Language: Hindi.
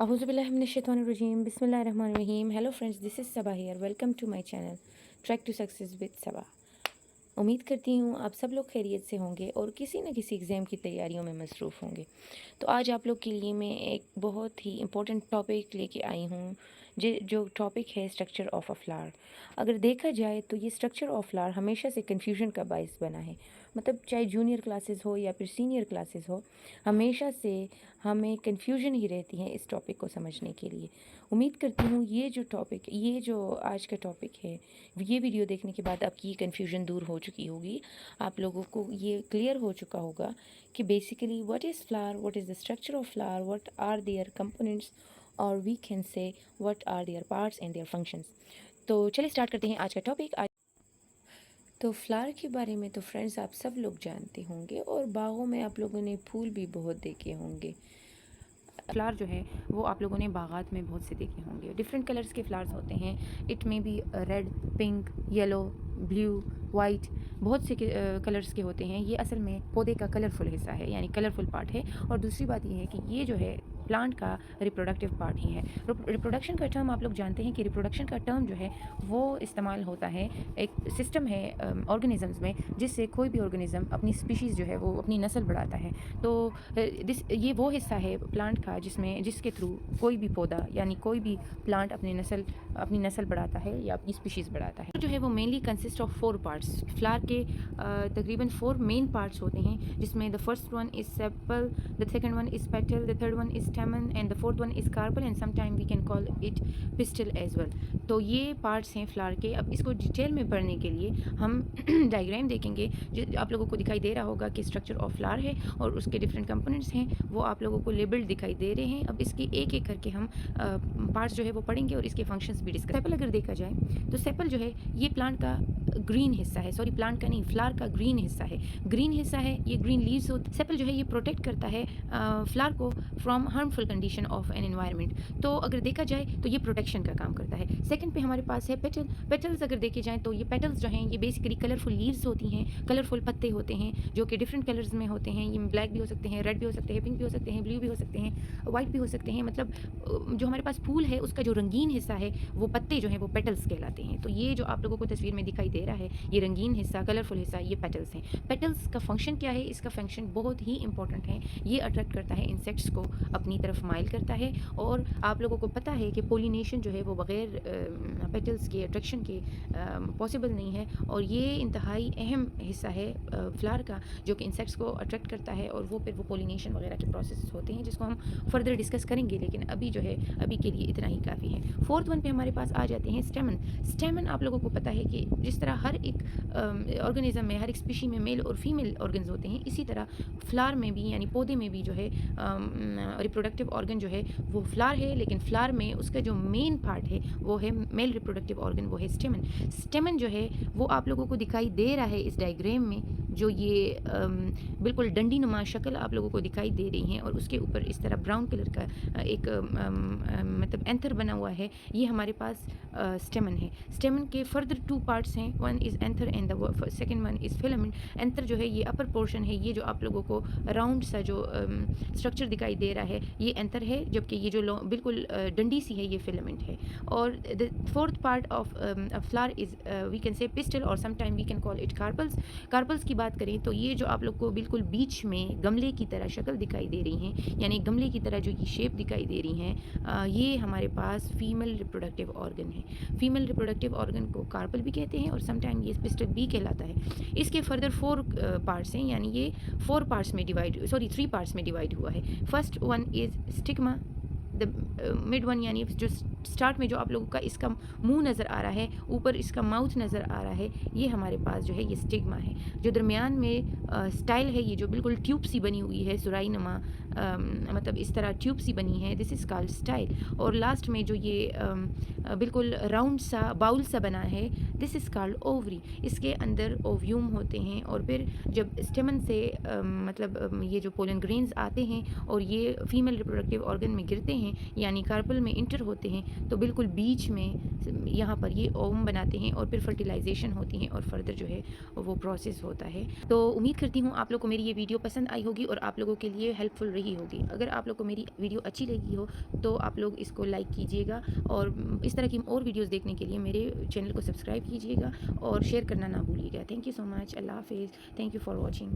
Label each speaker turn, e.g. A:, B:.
A: अऊज़ुबिल्लाहिमिनश्शैतानिर्रजीम बिस्मिल्लाहिर्रहमानिर्रहीम। Hello friends, this is Saba here. Welcome to my channel track to success with Saba. उम्मीद करती हूँ आप सब लोग खैरियत से होंगे और किसी न किसी एग्ज़ाम की तैयारियों में मसरूफ़ होंगे। तो आज आप लोग के लिए मैं एक बहुत ही इम्पोर्टेंट टॉपिक लेके आई हूँ, जो टॉपिक है स्ट्रक्चर ऑफ अ फ्लावर। अगर देखा जाए तो ये स्ट्रक्चर ऑफ फ्लावर हमेशा से कन्फ्यूजन का बायस बना है। मतलब चाहे जूनियर क्लासेस हो या फिर सीनियर क्लासेस हो, हमेशा से हमें कन्फ्यूजन ही रहती है इस टॉपिक को समझने के लिए। उम्मीद करती हूँ ये जो आज का टॉपिक है, ये वीडियो देखने के बाद आपकी ये कन्फ्यूजन दूर हो चुकी होगी। आप लोगों को ये क्लियर हो चुका होगा कि basically what is flower, what is the structure of flower, what are their components, और we can say what are their parts and their functions. तो चलिए स्टार्ट करते हैं आज का टॉपिक। तो फ्लावर के बारे में तो फ्रेंड्स आप सब लोग जानते होंगे और बागों में आप लोगों ने फूल भी बहुत देखे होंगे। फ्लावर जो है वो आप लोगों ने बागात में बहुत से देखे होंगे। डिफरेंट कलर्स के फ्लावर्स होते हैं। It may be red, pink, yellow, blue, white, बहुत से कलर्स के होते हैं। ये असल में पौधे का कलरफुल हिस्सा है, यानी कलरफुल पार्ट है। और दूसरी बात ये है कि ये जो है प्लांट का रिप्रोडक्टिव पार्ट ही है। रिप्रोडक्शन का टर्म आप लोग जानते हैं कि रिप्रोडक्शन का टर्म जो है वो इस्तेमाल होता है, एक सिस्टम है ऑर्गेनिजम्स में, जिससे कोई भी ऑर्गेनिज्म अपनी स्पीशीज़ जो है वो अपनी नस्ल बढ़ाता है। तो ये वो हिस्सा है प्लांट का जिसके थ्रू कोई भी पौधा यानी कोई भी प्लांट अपनी नस्ल बढ़ाता है या अपनी स्पीशीज़ बढ़ाता है। जो है वो mainly consist of 4 parts. Flower के तकरीबन 4 मेन पार्ट्स होते हैं, जिसमें the first one is sepal, the second one is petal, the third one is stamen and the fourth one is carpel and sometime we can call it pistil as well. तो ये पार्ट्स हैं फ्लावर के। अब इसको डिटेल में पढ़ने के लिए हम डायग्राम देखेंगे, जो आप लोगों को दिखाई दे रहा होगा कि स्ट्रक्चर ऑफ फ्लावर है और उसके डिफरेंट कंपोनेंट्स हैं, वो आप लोगों को लेबल्ड दिखाई दे रहे हैं। अब इसकी एक एक करके हम पार्ट्स जो है वो पढ़ेंगे और इसके फंक्शंस भी डिस्कस। सेपल अगर देखा जाए तो सेपल जो है ये प्लांट का ग्रीन हिस्सा है, सॉरी प्लांट का नहीं, फ्लावर का ग्रीन हिस्सा है। ग्रीन हिस्सा है, ये ग्रीन लीव्स होते। सेपल जो है ये प्रोटेक्ट करता है फ्लावर को from harmful condition of an environment. तो अगर देखा जाए तो ये प्रोटेक्शन का काम करता है। सेकंड पे हमारे पास है पेटल। पेटल्स अगर देखे जाए तो ये पेटल्स जो हैं ये बेसिकली कलरफुल लीव्स होती हैं, कलरफुल पत्ते होते हैं जो कि डिफरेंट कलर्स में होते हैं। ये ब्लैक भी हो सकते हैं, रेड भी हो सकते हैं, पिंक भी हो सकते हैं, ब्लू भी हो सकते हैं, वाइट भी हो सकते हैं। मतलब जो हमारे पास फूल है उसका जो रंगीन हिस्सा है वो पत्ते जो हैं वो पेटल्स कहलाते हैं। तो ये जो आप लोगों को तस्वीर में दिखाई दे रहा है ये रंगीन हिस्सा, कलरफुल हिस्सा, ये पेटल्स हैं। पेटल्स का फंक्शन क्या है? इसका फंक्शन बहुत ही इंपॉर्टेंट है। ये अट्रैक्ट करता है इंसेक्ट्स को, अपनी तरफ माइल करता है। और आप लोगों को पता है कि पोलिनेशन जो है वो बग़ैर पेटल्स के अट्रैक्शन के पॉसिबल नहीं है। और ये इंतहाई अहम हिस्सा है फ्लावर का, जो कि इंसेक्ट्स को अट्रैक्ट करता है और वो फिर वो पोलिनेशन वगैरह के प्रोसेस होते हैं, जिसको हम फर्दर डिस्कस करेंगे। लेकिन अभी जो है अभी के लिए इतना ही काफ़ी है। फोर्थ वन पे हमारे पास आ जाते हैं स्टेमन। स्टेमन आप लोगों को पता है कि जिस तरह हर एक ऑर्गेनिज्म में, हर एक स्पीशी में मेल और फीमेल ऑर्गन्स होते हैं, इसी तरह फ्लावर में भी यानी पौधे में भी जो है रिप्रोडक्टिव ऑर्गन जो है वो फ्लावर है, लेकिन फ्लावर में उसका जो मेन पार्ट है वो है मेल रिप्रोडक्टिव ऑर्गन, वो है स्टेमन। स्टेमन जो है वो आप लोगों को दिखाई दे रहा है इस डायग्राम में, जो ये बिल्कुल डंडी नुमा शक्ल आप लोगों को दिखाई दे रही हैं और उसके ऊपर इस तरह ब्राउन कलर का एक मतलब एंथर बना हुआ है। ये हमारे पास स्टेमन है। स्टेमन के फर्दर 2 पार्ट्स हैं, one is anther and the second one is filament. Anther जो है ये अपर पोर्शन है, ये जो आप लोगों को राउंड सा जो स्ट्रक्चर दिखाई दे रहा है ये एंथर है, जबकि ये जो बिल्कुल डंडी सी है ये फिलामेंट है। और the fourth part of flower is we can say pistil और sometime we can call it carpels. Carpels की बात करें तो ये जो आप लोग को बिल्कुल बीच में गमले की तरह शक्ल दिखाई दे रही हैं, यानी गमले की तरह जो ये शेप दिखाई दे रही हैं, ये हमारे पास फीमेल रिप्रोडक्टिव ऑर्गन है। फीमेल रिप्रोडक्टिव ऑर्गन को कार्पल भी कहते हैं और समटाइम ये पिस्टल भी कहलाता है। इसके फर्दर 4 पार्ट्स हैं, यानी ये 3 पार्ट्स में डिवाइड हुआ है। First one is stigma, the mid one यानी जो स्टार्ट में जो आप लोगों का इसका मुंह नज़र आ रहा है, ऊपर इसका माउथ नज़र आ रहा है, ये हमारे पास जो है ये स्टिग्मा है। जो दरमियान में स्टाइल है, ये जो बिल्कुल ट्यूब सी बनी हुई है, सुराई नमा मतलब इस तरह ट्यूब सी बनी है, दिस इज़ कॉल्ड स्टाइल। और लास्ट में जो ये बिल्कुल राउंड सा बाउल सा बना है, दिस इज़ कॉल्ड ओवरी। इसके अंदर ओव्यूम होते हैं और फिर जब स्टेमन से मतलब ये जो पोलन ग्रेन्स आते हैं और ये फीमेल रिप्रोडक्टिव ऑर्गन में गिरते हैं यानी कार्पल में इंटर होते हैं, तो बिल्कुल बीच में यहाँ पर ये ओम बनाते हैं और फिर फर्टिलाइजेशन होती है और फर्दर जो है वो प्रोसेस होता है। तो उम्मीद करती हूँ आप लोग को मेरी ये वीडियो पसंद आई होगी और आप लोगों के लिए हेल्पफुल रही होगी। अगर आप लोग को मेरी वीडियो अच्छी लगी हो तो आप लोग इसको लाइक कीजिएगा और इस तरह की और वीडियोज़ देखने के लिए मेरे चैनल को सब्सक्राइब कीजिएगा और शेयर करना ना भूलिएगा। Thank you so much. Allah हाफिज़। Thank you for watching.